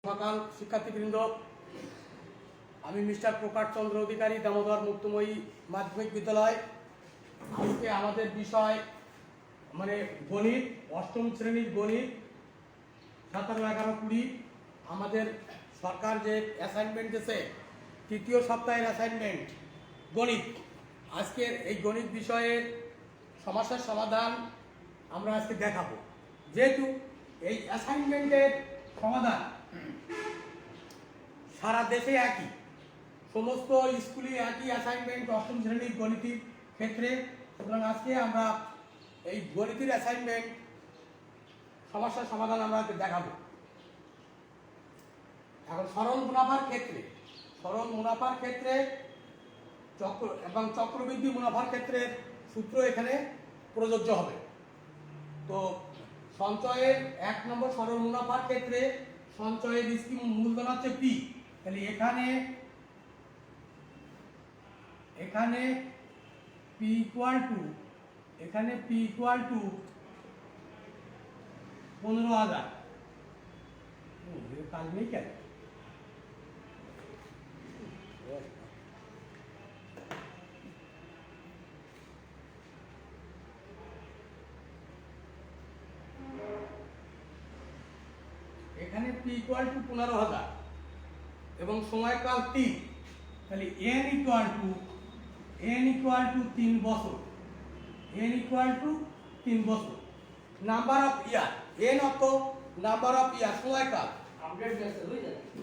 সকাল শিক্ষার্থীবৃন্দ, আমি মিস্টার প্রকাশ চন্দ্র অধিকারী, দামোদর মুক্তময়ী মাধ্যমিক বিদ্যালয়। আজকে আমাদের বিষয় গণিত, অষ্টম শ্রেণীর গণিত 17, 11, 20। আমাদের সরকার যে অ্যাসাইনমেন্ট দিয়েছে, তৃতীয় সপ্তাহের অ্যাসাইনমেন্ট গণিত। আজকের এই গণিত বিষয়ের সমস্যার সমাধান আমরা আজকে দেখাবো। যেহেতু এই অ্যাসাইনমেন্টের সমাধান সারা দেশে একই, সমস্ত স্কুলে একই অ্যাসাইনমেন্ট অষ্টম শ্রেণীর গণিতের ক্ষেত্রে, সুতরাং আজকে আমরা এই গণিতের অ্যাসাইনমেন্ট সমস্যার সমাধান আমরা দেখাবো। এখন সরল মুনাফার ক্ষেত্রে এবং চক্রবৃদ্ধি মুনাফার ক্ষেত্রে সূত্র এখানে প্রযোজ্য হবে। তো সঞ্চয়ের 1 নম্বর সরল মুনাফার ক্ষেত্রে সঞ্চয়ের স্কিম মূলধন হচ্ছে পি। তাহলে এখানে পি ইকুয়াল টু 15,000। কাজ নেই কেন? এখানে পি ইকুয়াল টু 15,000 এবং সময়কাল 3। তাহলে এন ইকুয়াল টু 3 বছর। নাম্বার অফ ইয়ার, এন অর্থ নাম্বার অফ ইয়ার, সময়কাল,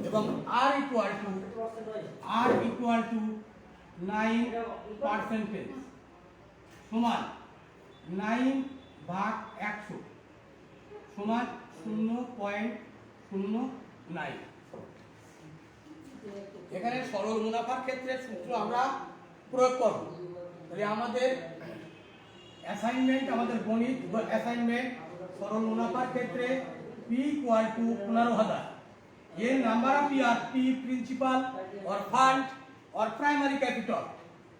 এবং আর ইকুয়াল টু 9% সমান 9/100 সমান 0.09। এখানে সরল মুনাফার ক্ষেত্রে সূত্র আমরা প্রয়োগ করব। তাহলে আমাদের অ্যাসাইনমেন্ট, আমাদের গণিত অ্যাসাইনমেন্ট সরল মুনাফার ক্ষেত্রে P equal to 15,000, A number of year, P principal or fund or primary capital,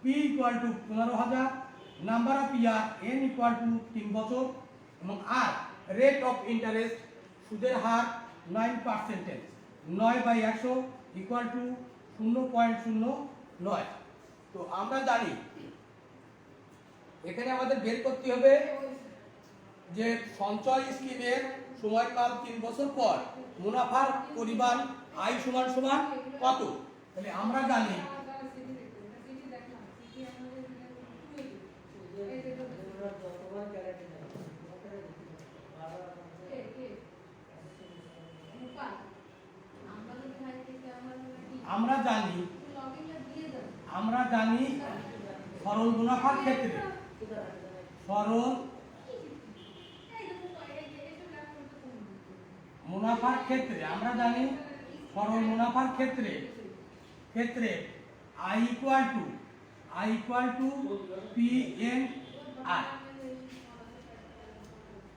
P equal to 15,000, number of year N equal to 3 বছর, এবং আর রেট অফ ইন্টারেস্ট, সুদের হার 9%, 9/100 ইকুয়াল টু 0.09। তো আমরা জানি এখানে আমাদের বের করতে হবে যে সঞ্চয় স্কিমের সময়কাল 3 বছর পর মুনাফার পরিমাণ আয় সমান সমান কত। তাহলে আমরা জানি সরল মুনাফার ক্ষেত্রে আমরা জানি সরল মুনাফার ক্ষেত্রে আই ইকুয়াল টু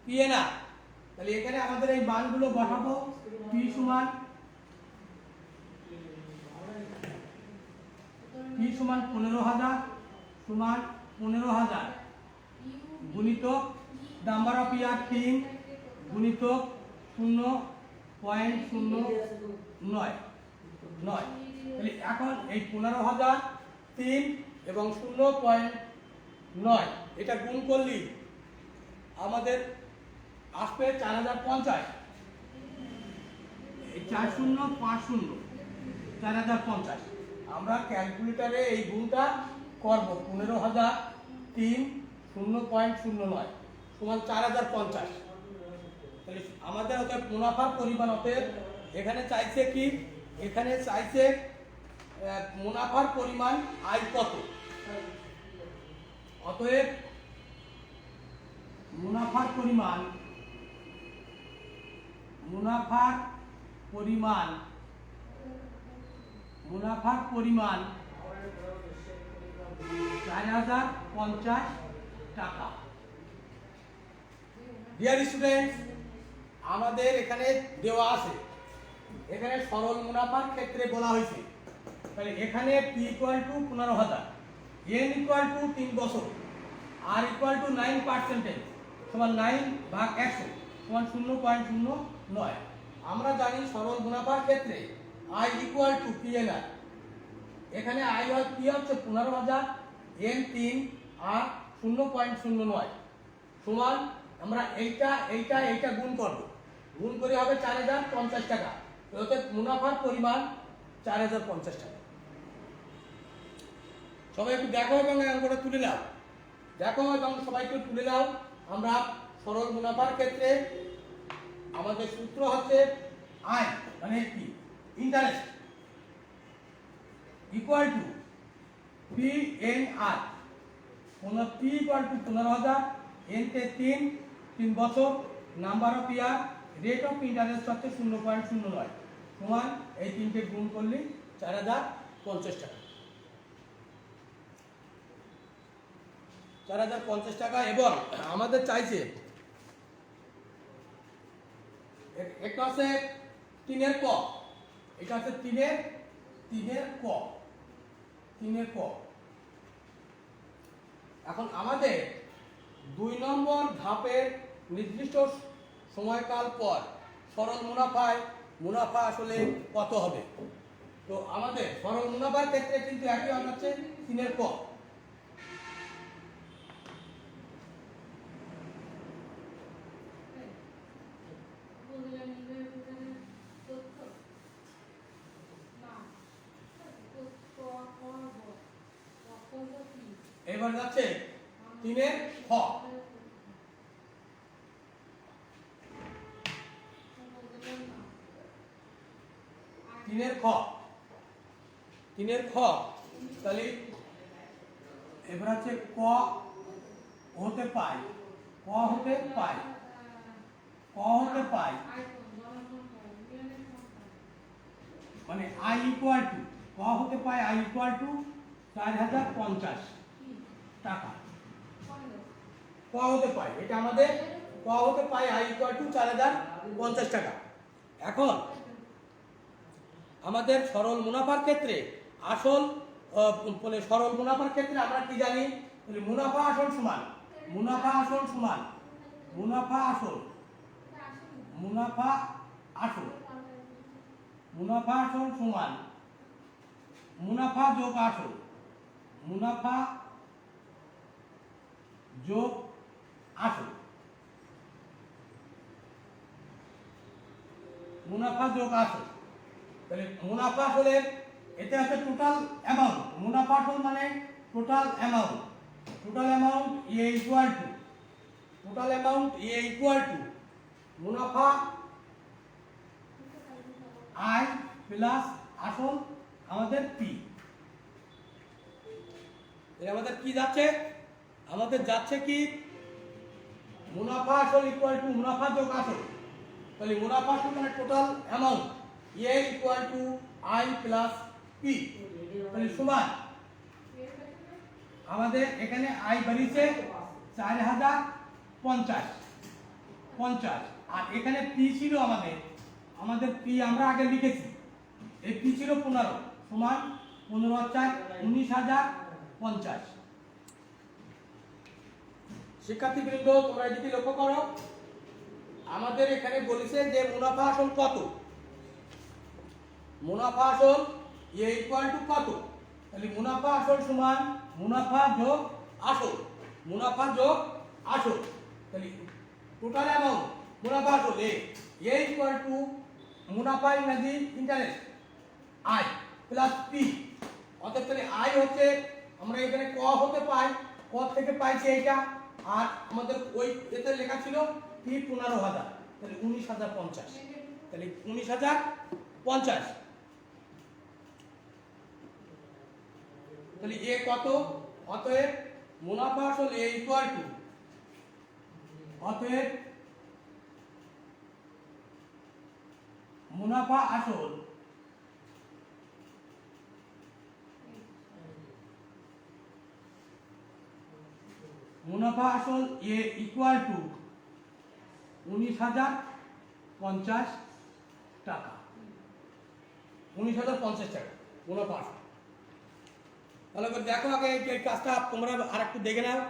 পিএনআর। তাহলে এখানে আমাদের এই মানগুলো বসাবো। পি সমান 15,000 গুণিতক নাম্বার অফ ইয়ার 3 গুণিতক 0.09। তাহলে এখন এই 15,000, 3 এবং 0.9 এটা গুণ করলে আমাদের আসবে 4050। এই 4050 4050। আমরা ক্যালকুলেটরে এই গুণটা করব। 15,000, 3, 0.09 সমান 4050। তাহলে আমাদের মুনাফার পরিমাণ এখানে চাইছে কি? এখানে চাইছে মুনাফার পরিমাণ আয় কত। অতএব মুনাফার পরিমাণ 4050 টাকা। ডিয়ার স্টুডেন্টস, আমাদের এখানে দেওয়া আছে, এখানে সরল মুনাফার ক্ষেত্রে বলা হয়েছে। তাহলে এখানে P equal to 15,000, N equal to 3 বছর, আর ইকুয়াল টু 9% সমান 9/100 সমান 0.09। আমরা জানি সরল মুনাফার ক্ষেত্রে আই ইকুয়াল টু পিএনআর। এখানে আই হয় পি হচ্ছে 15,000, এন 3 আর 0.09 সমান আমরা এইটা গুণ করব, গুণ করে হবে 4050 টাকা। অর্থাৎ মুনাফার পরিমাণ 4050 টাকা। সবাই একটু দেখো এবং অঙ্কটা তুলে নাও, দেখো এবং সবাই একটু তুলে নাও। আমরা সরল মুনাফার ক্ষেত্রে আমাদের সূত্র হচ্ছে আই মানে কি interest equal to P N R. P equal to 15,000, N তে 3 বছর, number of year, rate of interest হচ্ছে 0.09 সমান এই তিনটে গুণ করলে 4050 টাকা। 4050 টাকা। এবং আমাদের চাইছে একটা আছে 3-এর ক, এটা হচ্ছে 3-এর ক। এখন আমাদের 2 নম্বর ধাপের নির্দিষ্ট সময়কাল পর সরল মুনাফা আসলে কত হবে। তো আমাদের সরল মুনাফার ক্ষেত্রে কিন্তু একই হচ্ছে 3-এর ক। এবার যাচ্ছে 3-এর খ। 3-এর খ তাহলে এবার হচ্ছে ক হতে পাই মানে আই ইকুয়াল টু ক হতে পাই আই ইকুয়াল টু 4050 টাকা। ক হতে পাই এটা আমাদের ক হতে পাই আই ইকুয়াল টু 4050 টাকা। এখন আমাদের সরল মুনাফার ক্ষেত্রে আসল সরল মুনাফার ক্ষেত্রে আমরা কি জানি, মুনাফা আসল সমান মুনাফা আসল সমান মুনাফা যোগ আসল, মুনাফা যোগ আসল। তাহলে মুনাফা আসলে এটা হচ্ছে টোটাল অ্যামাউন্ট। মুনাফা আসল মানে total amount A equal to মুনাফা আই প্লাস আসল আমাদের পি। আমাদের কি যাচ্ছে, আমাদের যাচ্ছে কি মুনাফা আসল ইকুয়াল টু মুনাফা যোগ আসল। তাহলে মুনাফা আসল মানে total amount A equal to I plus P. তাহলে সমান আমাদের এখানে আই বেরিয়েছে 4050 আর এখানে পি ছিল আমাদের পি আমরা আগে লিখেছি, এই পি ছিল 15 সমান 19,050। শিক্ষার্থীবৃন্দ তোমরা এদিকে লক্ষ্য করো, আমাদের এখানে বলেছে যে মুনাফা আসল কত, মুনাফা আসল এ ইকুয়াল টু কত। তাহলে মুনাফা আসল সমান মুনাফা যোগ আসল। তাহলে টোটাল অ্যামাউন্ট মুনাফা আসল এ ইকুয়াল টু মুনাফা ইংরেজি ইন্টারেস্ট আই প্লাস পি। অর্থাৎ তাহলে আই হচ্ছে আমরা এখানে ক হতে পাই, ক থেকে পাইছি এইটা, আর আমাদের ওই এতে লেখা ছিল পি 15,000, তাহলে 19,050। তাহলে 19,050। তাহলে এ কত, অতএব মুনাফা আসল এ ইকুয়াল টু, অতএব মুনাফা আসল এ ইকুয়াল টু 19,050 টাকা। 19,050 টাকা মুনাফা আসল। তাহলে দেখো আগে এই কাজটা তোমরা আর একটু দেখে নাও।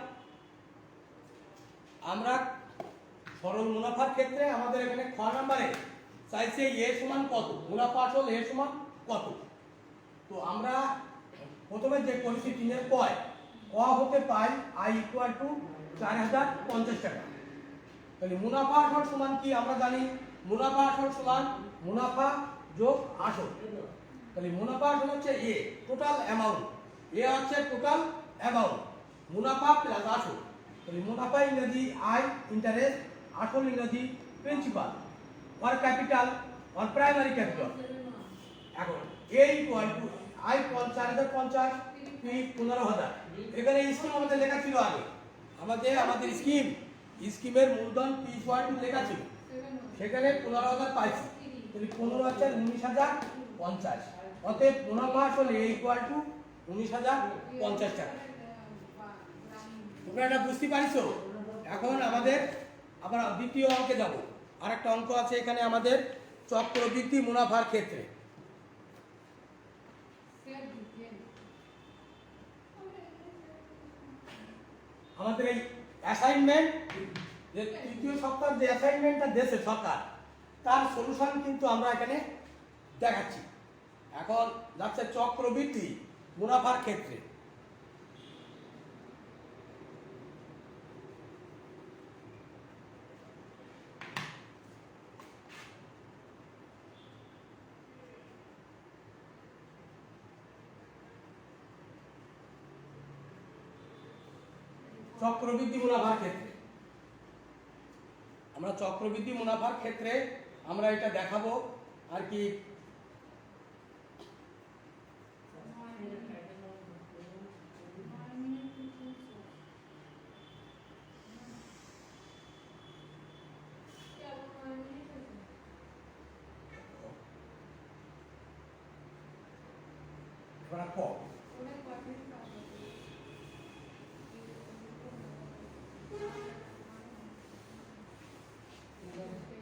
আমরা সরল মুনাফার ক্ষেত্রে আমাদের এখানে খ নাম্বারে চাইছে এ সমান কত, মুনাফা আসল এ সমান কত। তো আমরা প্রথমে যে করেছি 3 কয় ক হতে পাই আই ইকুয়াল টু 4050 টাকা। তাহলে মুনাফা আসল সমান কি আমরা জানি, মুনাফা আসল সমান মুনাফা যোগ আসল। তাহলে মুনাফা আসল হচ্ছে এ টোটাল অ্যামাউন্ট, এ হচ্ছে টোটাল অ্যামাউন্ট, মুনাফা প্লাস আসল। তাহলে মুনাফা ইংরেজি আই, ইন্টারেস্ট, আসল ইংরেজি principal, or capital or primary capital. এখন এ ইকুয়াল টু আই 4050, পি 15000। এখানে স্কিম আমাদের লেখা ছিল আগে, আমাদের স্কিমের মূলধন পি ইকুয়াল টু লেখা ছিল, সেখানে 15000 পাইছি। তাহলে 15 হচ্ছে 19050। অতএব মুনাফা আসলে এ ইকুয়াল টু 19050 টাকা। তোমরা এটা বুঝতে পারছো? এখন আমাদের আবার দ্বিতীয় অঙ্কে যাব। আরেকটা অঙ্ক আছে এখানে আমাদের চক্রবৃদ্ধি মুনাফার ক্ষেত্রে। আমাদের এই অ্যাসাইনমেন্ট যে তৃতীয় সপ্তাহের যে অ্যাসাইনমেন্টটা দিয়েছে সরকার, তার সলিউশন কিন্তু আমরা এখানে দেখাচ্ছি। এখন যাচ্ছে চক্রবৃদ্ধি মুনাফার ক্ষেত্রে। চক্রবৃদ্ধি মুনাফার ক্ষেত্রে আমরা এটা দেখাবো আর কি।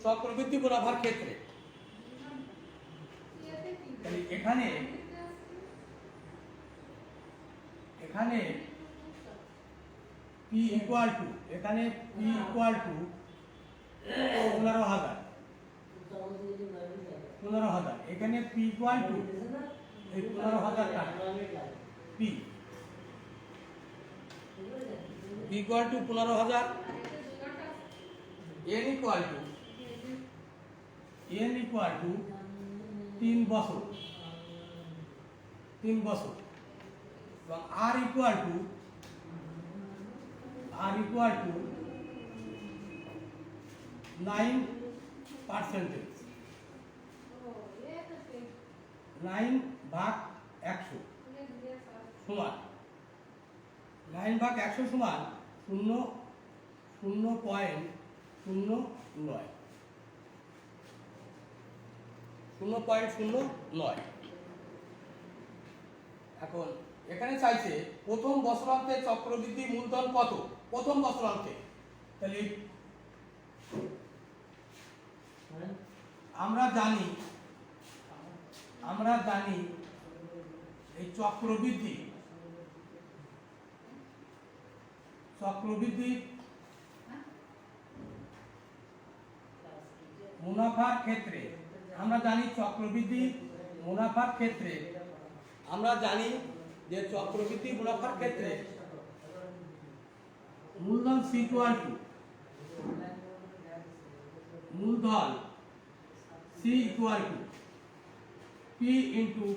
চক্রবৃদ্ধি মুনাফার ক্ষেত্রে এখানে পি ইকুয়াল টু 15000, এখানে পি ইকুয়াল টু 15000 টাকা, P equal two 15000, N equal to 3 বছর এবং আর ইকুয়াল টু 9%, 9/100 সমান 9/100 সমান 0.09। এখন এখানে চাইছে প্রথম বছরান্তে চক্রবৃদ্ধি মূলধন কত, প্রথম বছরান্তে। তাহলে আমরা জানি এই চক্রবৃদ্ধি মুনাফার ক্ষেত্রে আমরা জানি যে চক্রবৃদ্ধি মুনাফার ক্ষেত্রে মূলধন C equal to P into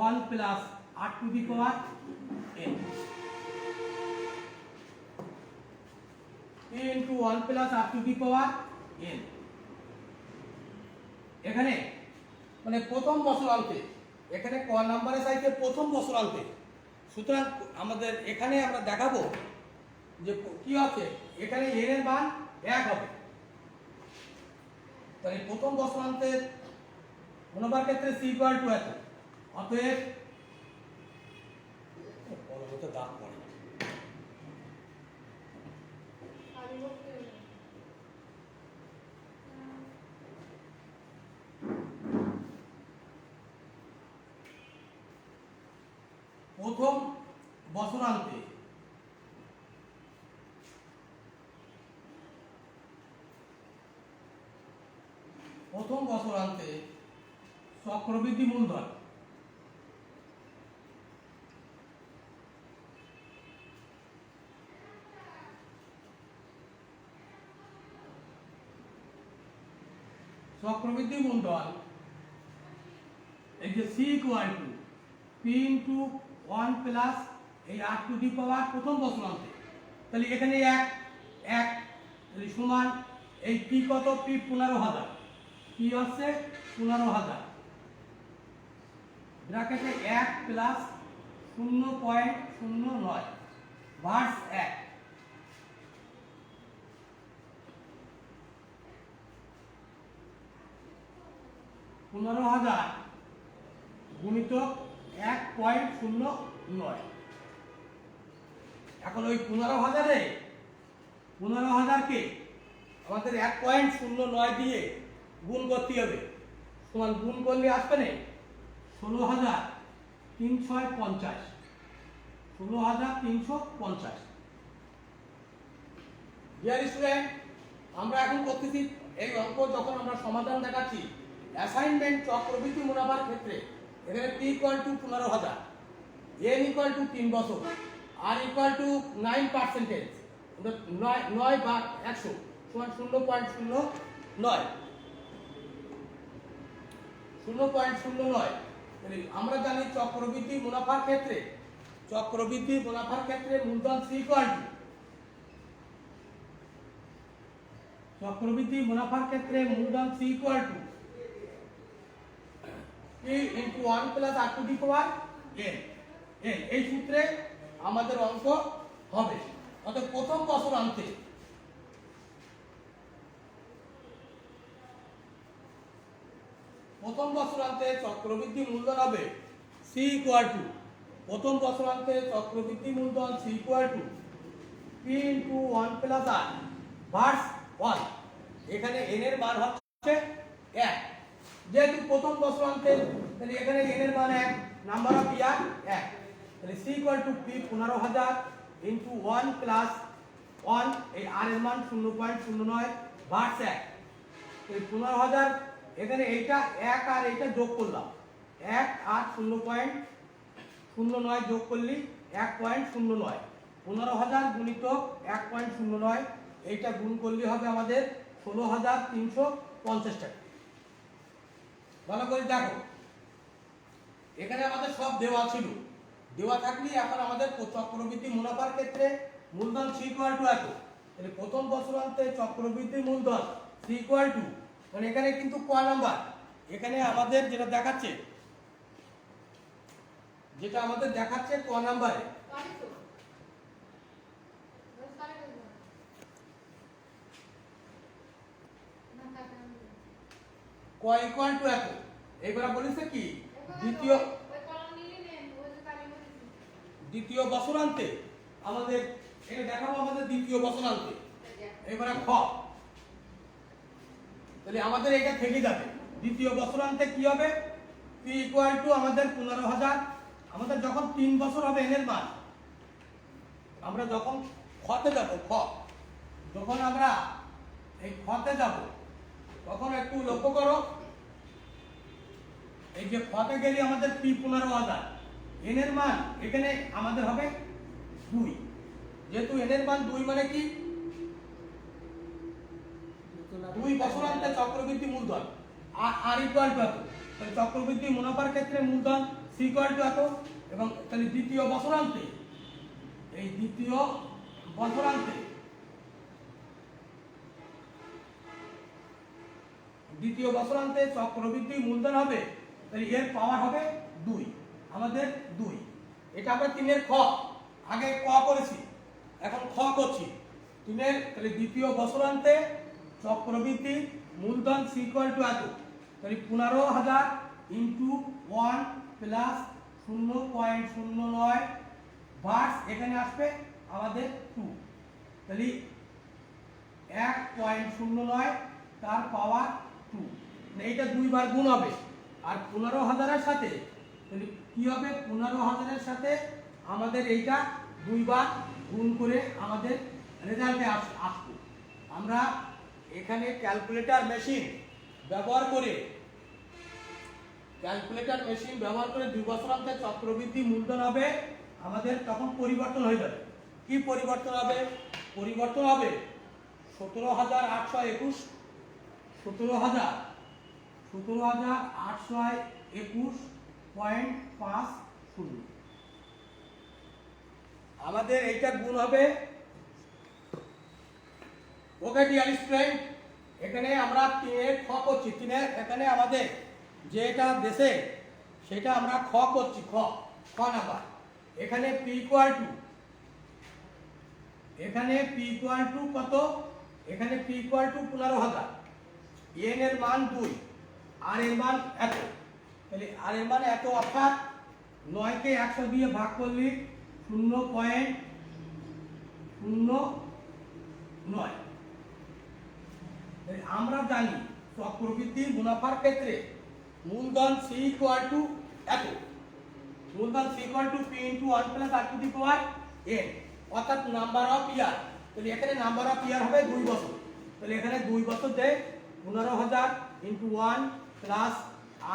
1 plus r to the power n, p into 1 plus r to the power n। এখানে মানে প্রথম বছরান্তে, এখানে ক নাম্বারে চাইছে প্রথম বছরান্তে। সুতরাং আমাদের এখানে আমরা দেখাবো যে কি আছে, এখানে এর এর মান 1 হবে। তাহলে প্রথম বছরান্তের মুনাফার ক্ষেত্রে সি ইকুয়াল টু এত। অতএব দাম পড়ে প্রথম বছরান্তে প্রথম বছরান্তে চক্রবৃদ্ধি মূলধন চক্রবৃদ্ধি মূলধন এই যে C equal to P into 1 plus এই আর টু দি পাওয়ার প্রথম বছরান্তে, তাহলে এখানে এক এক তাহলে সমান এই পি কত, পি 15,000, পি হচ্ছে 15,000 ব্র্যাকেটে 1 প্লাস 0.09 ভার্স 1, গুণিত 1.09। এখন ওই 15,000কে আমাদের 1.09 দিয়ে গুণ করতে হবে, সমান গুণ করলে আসবে না 16,350, 16,350। ডিয়ার স্টুডেন্ট, আমরা এখন করতেছি এই অঙ্ক যখন আমরা সমাধান দেখাচ্ছি অ্যাসাইনমেন্ট চক্রবৃদ্ধি মুনাফার ক্ষেত্রে, এখানে P equal to 15,000, N equal to 3 বছর, আর ইকুয়াল টু 9%, 9 ভাগ 100 সমান 0.09, 0.09। আমরা জানি চক্রবৃদ্ধি মুনাফার ক্ষেত্রে মূলধন সি ইকুয়াল টু, চক্রবৃদ্ধি মুনাফার ক্ষেত্রে মূলধন C equal to P into 1 plus r to the power n, এই সূত্রে আমাদের অঙ্ক হবে। অর্থাৎ প্রথম বছরান্তে চক্রবৃদ্ধি মূলধন হবে c ইকুয়াল টু, প্রথম বছরান্তে চক্রবৃদ্ধি মূলধন c equal to p into 1 plus r verse 1, এখানে n এর মান হচ্ছে 1, যেহেতু প্রথম বছরান্তে তাহলে এখানে n এর মান 1, নাম্বার অফ ইয়ার 1, তাহলে c equal to p 15,000 into 1 plus 1, এই r এর মান 0.09 ভার্স 1, এই 15,000 এখানে এইটা 1 আর এইটা যোগ করলাম, 1 আর 0.09 যোগ করলে 1.09, 15,000 গুণিত 1.09, এইটা গুণ করলে হবে আমাদের 16,350 টাকা। ভালো করে দেখো, এখানে আমাদের সব দেওয়া ছিল, দেওয়া থাকলে এখন আমাদের চক্রবৃদ্ধি মুনাফার ক্ষেত্রে মূলধন সি ইকুয়াল টু এত, তাহলে প্রথম বছরান্তে চক্রবৃদ্ধি মূলধন সি ইকুয়াল টু, মানে এখানে কিন্তু ক নাম্বার, এখানে আমাদের যেটা দেখাচ্ছে ক নাম্বারে ক ইকুয়াল টু এত। এইবার বলেছে কি দ্বিতীয় বছরান্তে আমাদের এটা দেখাবো, আমাদের দ্বিতীয় বছরান্তে। এবারে খ, তাহলে আমাদের এটা থেকে যাবে দ্বিতীয় বছরান্তে কি হবে, পি ইকুয়াল টু আমাদের 15,000, আমাদের যখন 3 বছর হবে এন এর মান, আমরা যখন খতে যাব, যখন আমরা এই খতে যাব তখন একটু লক্ষ্য করো, এই যে খতে গেলে আমাদের পি 15,000, এন এর মান এখানে আমাদের হবে 2, যেহেতু এন এর মান 2 মানে কি 2 বছরান্তে চক্রবৃদ্ধি মূলধন আর ইকুয়াল টু এত, তাহলে চক্রবৃদ্ধি মুনাফার ক্ষেত্রে মূলধন সি ইকুয়াল টু এত, এবং তাহলে দ্বিতীয় বছরান্তে চক্রবৃদ্ধি মূলধন হবে, তাহলে এর পাওয়ার হবে 2, আমাদের 2, এটা আমরা 3 এর খ, আগে ক করেছি এখন খ করছি 3 এর, তাহলে দ্বিতীয় বছরান্তে চক্রবৃদ্ধি মূলধন সি ইকুয়াল টু এত, তাহলে 15,000 ইনটু 1 প্লাস 0.09 ভার্স এখানে আসবে আমাদের 2, তাহলে 1.09 তার পাওয়ার 2, এইটা 2 বার গুণ হবে, আর 15,000 এর সাথে তাহলে কি হবে, 15,000 এর সাথে আমাদের এইটা 2 বার গুণ করে আমাদের রেজাল্টে আসবে। আমরা এখানে ক্যালকুলেটর মেশিন ব্যবহার করে ক্যালকুলেটর মেশিন ব্যবহার করে 2 বছরান্তে চক্রবৃদ্ধি মূলধন হবে আমাদের তখন পরিবর্তন হয়ে যাবে। কি পরিবর্তন হবে? পরিবর্তন হবে 17,821 17,821.50। আমাদের এইটা গুণ হবে, ওকে ডিয়ার স্টুডেন্ট, এখানে আমরা 3 খ করছি। 3 এখানে আমাদের যেটা দেশে সেটা আমরা খ করছি। খ নাম্বার এখানে p ইকুয়াল টু কত? এখানে p ইকুয়াল টু 15,000, n এর মান 2, আর এর মান এত। তাহলে আর এর মান এত, অর্থাৎ 9 কে 100 দিয়ে ভাগ করলে 0.09। আমরা জানি চক্রবৃদ্ধি মুনাফার ক্ষেত্রে মূলধন c ইকুয়াল টু এত, মূলধন c equal to p into 1 plus r to the power n, অর্থাৎ নাম্বার অফ ইয়ার। তাহলে এখানে নাম্বার অফ ইয়ার হবে 2 বছর। তাহলে এখানে 2 বছর দেয় 15,000 into 1 plus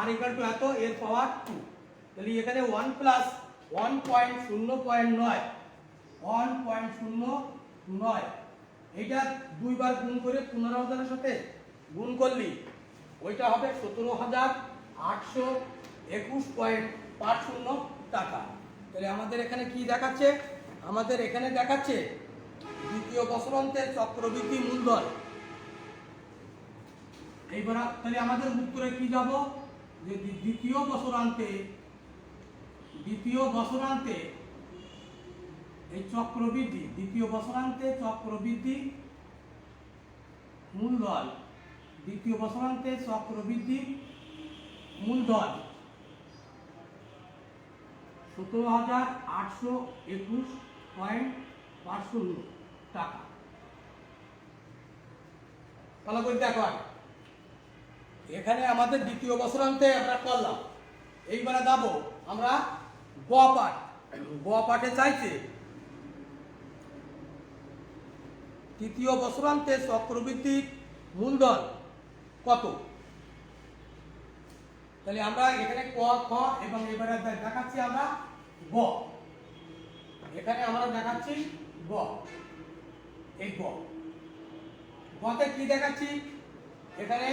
r equal to এত, এর পাওয়ার 2। তাহলে এখানে 1 প্লাস 1.0.9, 1.09, এটা 2 বার গুণ করে 15,000 এর সাথে গুণ করলি ওইটা হবে 17,821.50 টাকা। তাহলে আমাদের এখানে কি দেখাচ্ছে? আমাদের এখানে দেখাচ্ছে দ্বিতীয় বছরান্তের চক্রবৃদ্ধি মূলধন। এইবার তাহলে আমাদের উত্তরে কি যাব? যে দ্বিতীয় বছরান্তে এই চক্রবৃদ্ধি, দ্বিতীয় বছরান্তে চক্রবৃদ্ধি মূলধন, দ্বিতীয় বছরান্তে চক্রবৃদ্ধি মূলধন 17,821.50 টাকা। ভালো করে দেখো, এখানে আমাদের দ্বিতীয় বছরান্তে আমরা করলাম। এইবারে যাব আমরা গ পাঠ। গ পাঠে চাইছে তৃতীয় বছরান্তে চক্রবৃদ্ধি মূলধন কত। তাহলে আমরা এখানে ক, খ এবং এবারে দেখাচ্ছি আমরা গ। এখানে আমরা দেখাচ্ছি গ। এই গতে কি দেখাচ্ছি? এখানে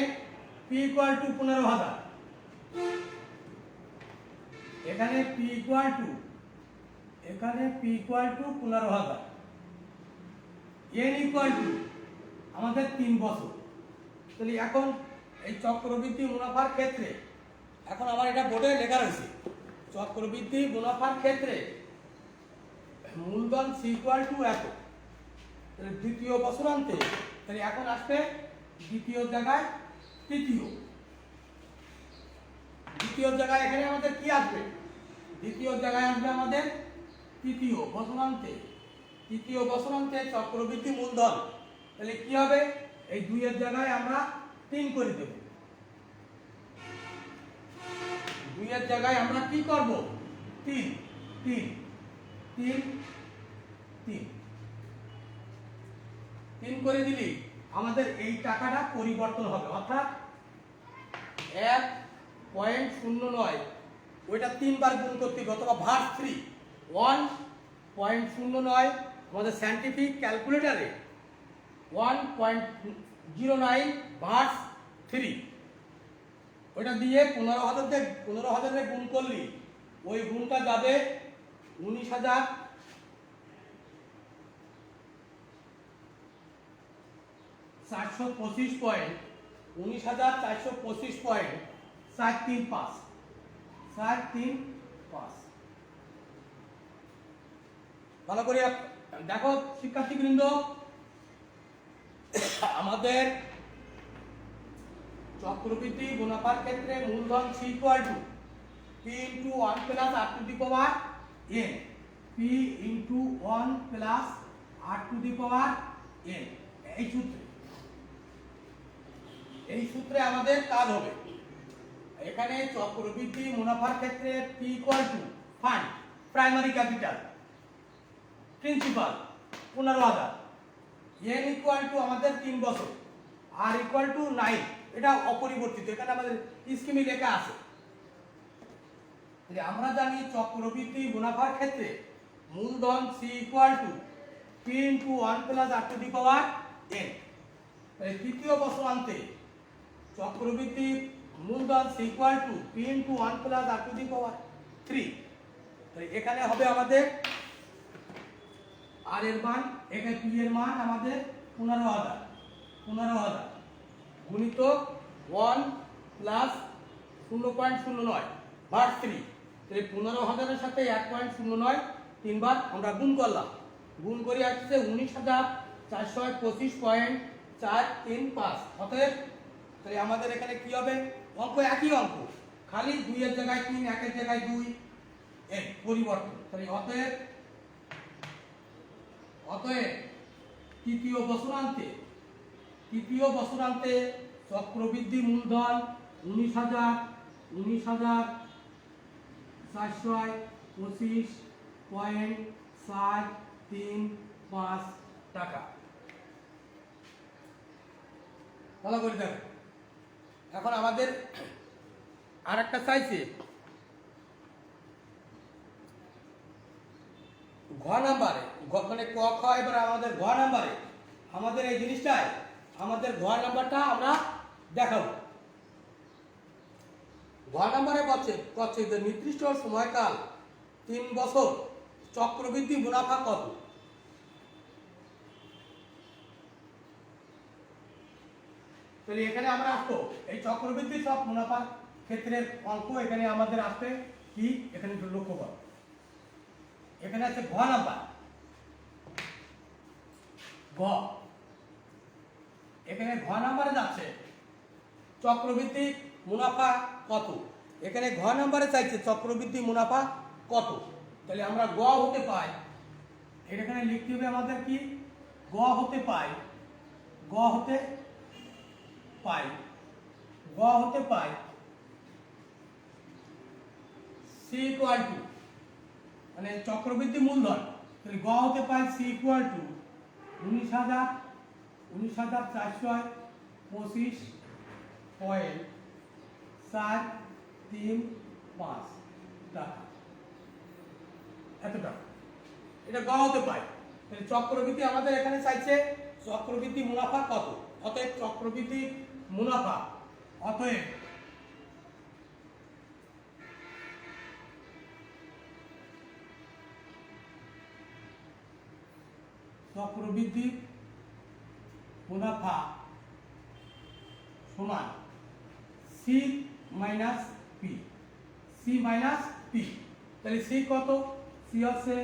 p ইকুয়াল টু 15,000, এখানে p equal to 15,000, n equal to আমাদের 3 বছর। তাহলে এখন এই চক্রবৃদ্ধি মুনাফার ক্ষেত্রে, এখন আমার এটা বোর্ডে লেখা রয়েছে, চক্রবৃদ্ধি মুনাফার ক্ষেত্রে মূলধন c ইকুয়াল টু এত। তাহলে দ্বিতীয় বছরান্তে, তাহলে এখন আসবে দ্বিতীয় জায়গায় তৃতীয়, দ্বিতীয় জায়গায় এখানে আমাদের কি আসবে? দ্বিতীয় জায়গায় আসবে আমাদের তৃতীয় বছরান্তে, তৃতীয় বছরান্তে চক্রবৃদ্ধি মূলধন। তাহলে কি হবে? এই 2 এর জায়গায় আমরা 3 করে দেব। 2 এর জায়গায় আমরা কি করব? 3 করে দিলি আমাদের এই টাকাটা পরিবর্তন হবে, অর্থাৎ 1.09, ওইটা 3 বার গুণ করতে হবে, অথবা ভাগ 3, 1.09 আমাদের সায়েন্টিফিক ক্যালকুলেটরে 1.09 ভাগ 3, ওইটা দিয়ে 15,000 গুণ করলি ওই গুণটা যাবে 19,425.435। ভালো করে দেখো শিক্ষার্থীবৃন্দ, আমাদের চক্রবৃদ্ধি মুনাফার ক্ষেত্রে মূলধন c equal to p into 1 plus r to the power n, p into 1 plus r to the power n। এই সূত্রে আমাদের কাজ হবে। এখানে চক্রবৃদ্ধি মুনাফার ক্ষেত্রে p equal to fund, primary capital, principal 15,000, n equal to আমাদের 3 বছর, r ইকুয়াল টু 9, এটা অপরিবর্তিত, এখানে আমাদের স্কিমে লেখা আছে। আমরা জানি চক্রবৃদ্ধি মুনাফার ক্ষেত্রে মূলধন C equal to P into 1 plus R to the power n। তৃতীয় বছরান্তে চক্রবৃদ্ধি মূলধন C equal to P into 1 plus R to the power 3। এখানে হবে আমাদের আর এর মান, এখানে P এর মান আমাদের 15,000 গুণিত 1 প্লাস 0.09 ভাগ 3। তাহলে 15,000 এর সাথে 1.09 তিনবার আমরা গুণ করলাম, গুণ করে আসছে 19,425.435। অতএব তাহলে আমাদের এখানে কি হবে, অঙ্ক একই অঙ্ক, খালি 2 এর জায়গায় 3, 1 এর জায়গায় 2 এর পরিবর্তন। তাহলে অতএব তৃতীয় বছরান্তে চক্রবৃদ্ধি মূলধন 19,425.435 টাকা। ভালো করে দেখো, এখন আমাদের আর একটা চাইছে ঘ নাম্বারে, মানে ক খ, এবার আমাদের ঘ নাম্বারে আমাদের এই জিনিসটাই, আমাদের ঘ নাম্বারটা আমরা দেখাবো। ঘ নাম্বারে বলছে যে নির্দিষ্ট সময়কাল 3 বছর চক্রবৃদ্ধি মুনাফা কত। তাহলে এখানে আমরা আসবো এই চক্রবৃদ্ধি সব মুনাফা ক্ষেত্রের অঙ্ক, এখানে আমাদের আসবে কি, এখানে একটু লক্ষ্য করো, এখানে আছে ঘ নাম্বার, এখানে ঘ নাম্বারে যাচ্ছে চক্রবৃদ্ধি মুনাফা কত। এখানে ঘ নাম্বারে চাইছে চক্রবৃদ্ধি মুনাফা কত। তাহলে আমরা গ হতে পাই, এখানে লিখতে হবে আমাদের কি, গ হতে পাই C ইকুয়াল টু, মানে চক্রবৃদ্ধি মূলধন, তাহলে গ হতে পাই C ইকুয়াল টু 19,425.435 টাকা, এত টাকা, এটা গ হতে পাই। তাহলে চক্রবৃদ্ধি আমাদের এখানে চাইছে চক্রবৃদ্ধি মুনাফা কত। অতএব চক্রবৃদ্ধি মুনাফা, অতএব চক্রবৃদ্ধি মুনাফা সমান C মাইনাস P। তাহলে C কত, C হচ্ছে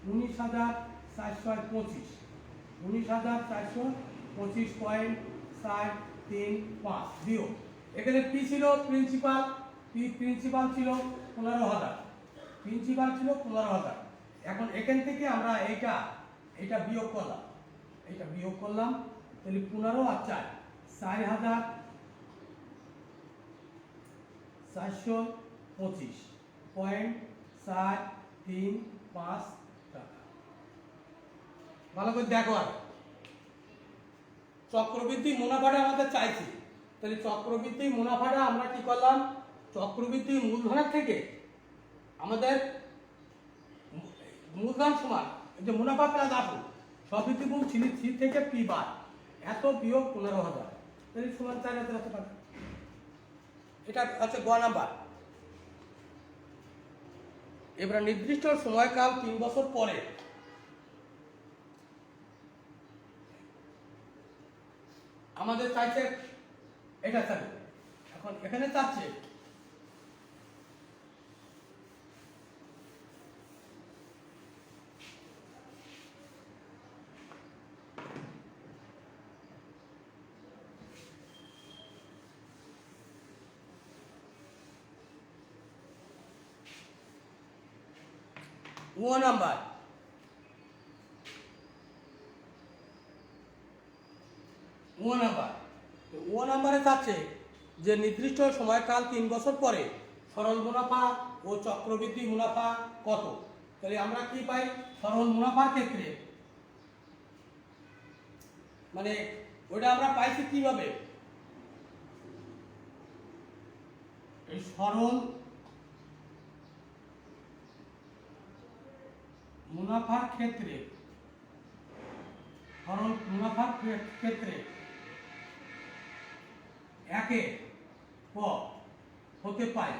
19,425.435 বিয়োগ, এখানে P ছিল প্রিন্সিপাল, প্রিন্সিপাল ছিল 15,000, এখন এখান থেকে আমরা এটা বিয়োগ করলাম, তাহলে 15 আর 4, 4,425.435 টাকা। ভালো করে দেখো, আর চক্রবৃদ্ধি মুনাফাটা আমাদের চাইছি। তাহলে চক্রবৃদ্ধি মুনাফাটা আমরা কি করলাম, চক্রবৃদ্ধি মূলধনের থেকে আমাদের মূলধন সমান যে মুনাফা প্লাস আসল সবৃদ্ধি গুণ C থেকে P বার, এত বিয়োগ 15,000, তাহলে সমান 4,000 টাকা। এটা হচ্ছে গ নাম্বার। এবার নির্দিষ্ট সময়কাল 3 বছর পরে আমাদের চাইছে এটা চাইবে, এখন এখানে চাচ্ছে ও নাম্বার, ও নাম্বারে চাচ্ছে যে নির্দিষ্ট সময়কাল 3 বছর পরে সরল মুনাফা ও চক্রবৃদ্ধি মুনাফা কত। তাহলে আমরা কি পাই, সরল মুনাফার ক্ষেত্রে মানে ওটা আমরা পাইছি কিভাবে, এই সরল মুনাফার ক্ষেত্রে একে ক হতে পায়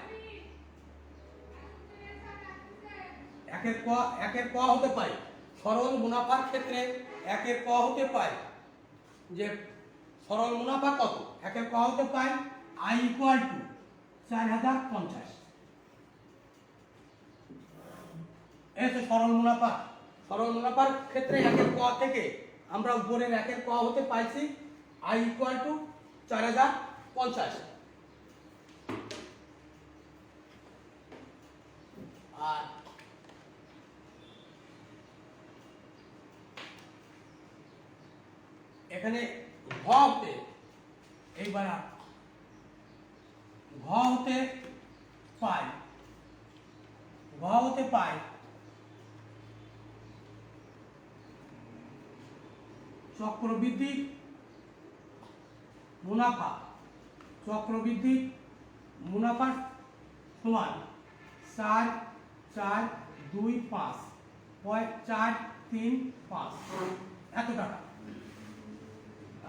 একের ক হতে পায় সরল মুনাফার ক্ষেত্রে একের ক হতে পায় যে সরল মুনাফা কত একের ক হতে পায় আই ইকুয়াল টু 4050 এসে সরল মুনাফার ক্ষেত্রে একের ক থেকে আমরা উপরের একের ক হতে পাইছি আই ইকুয়াল টু 4050 আর এখানে ঘ হতে এইবার ঘ হতে পায় চক্রবৃদ্ধি মুনাফা সমান 4,4,2,5,4,3,5 এত টাকা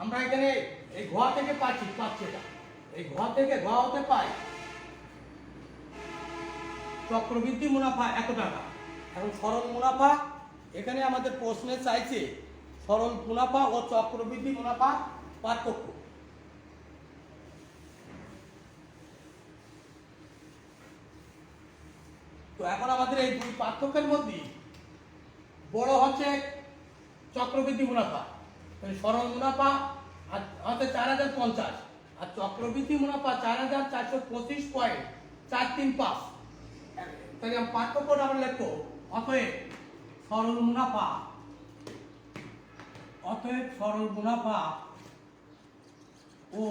আমরা এখানে এই ঘ থেকে পাচ্ছি এটা এই ঘ হতে পাই চক্রবৃদ্ধি মুনাফা এত টাকা। এখন সরল মুনাফা এখানে আমাদের প্রশ্নে চাইছে সরল মুনাফা ও চক্রবৃদ্ধি মুনাফা পার্থক্য। তো এখন আমাদের এই দুই পার্থক্যের মধ্যে বড় হচ্ছে চক্রবৃদ্ধি মুনাফা, সরল মুনাফা হচ্ছে 4050 আর চক্রবৃদ্ধি মুনাফা 4425.435। তাহলে পার্থক্যটা আমরা লিখবো অতএব সরল মুনাফা ও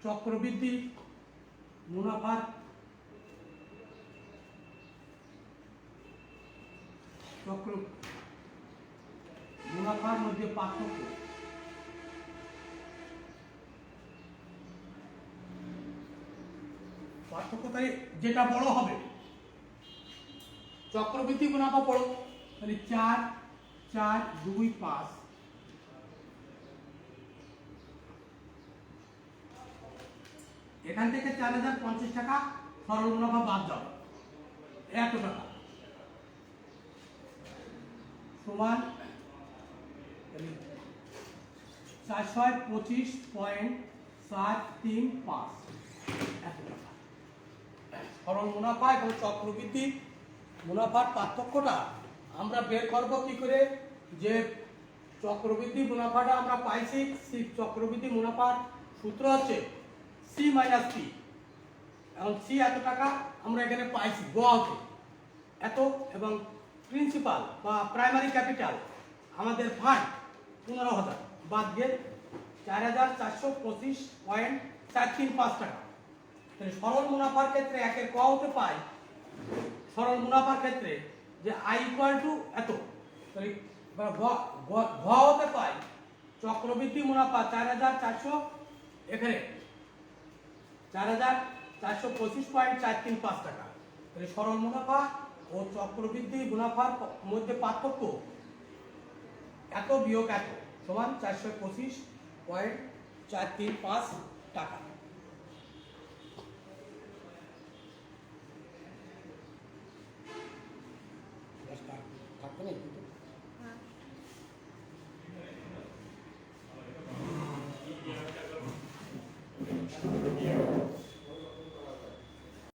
চক্রবৃদ্ধি মুনাফার মধ্যে পার্থক্য তাই যেটা বড় হবে চক্রবৃদ্ধি মুনাফা বড়, তাহলে 4,4,2,5 এখান থেকে 4050 টাকা সরল মুনাফা বাদ দাও, এত টাকা সমান 425.735 এত টাকা। সরল মুনাফা এবং চক্রবৃদ্ধি মুনাফার পার্থক্যটা আমরা বের করব কি করে, যে চক্রবৃদ্ধি মুনাফাটা আমরা পাইছি চক্রবৃদ্ধি মুনাফার সূত্র হচ্ছে C মাইনাস P। এখন C এত টাকা আমরা এখানে পাইছি গোয়াতে এত, এবং প্রিন্সিপাল বা প্রাইমারি ক্যাপিটাল আমাদের ফান্ড 15,000 বাদ দিয়ে 4,425.435 টাকা। তাহলে সরল মুনাফার ক্ষেত্রে একের ক হতে পাই সরল মুনাফার ক্ষেত্রে যে আই ইকুয়াল টু এত, তাহলে ঘ হতে পাই চক্রবৃদ্ধি মুনাফা 4,400 এখানে 4,425.435 টাকা। তাহলে সরল মুনাফা ও চক্রবৃদ্ধি মুনাফার মধ্যে পার্থক্য এত বিয়োগ এত সমান 425.435 টাকা। থাকবে না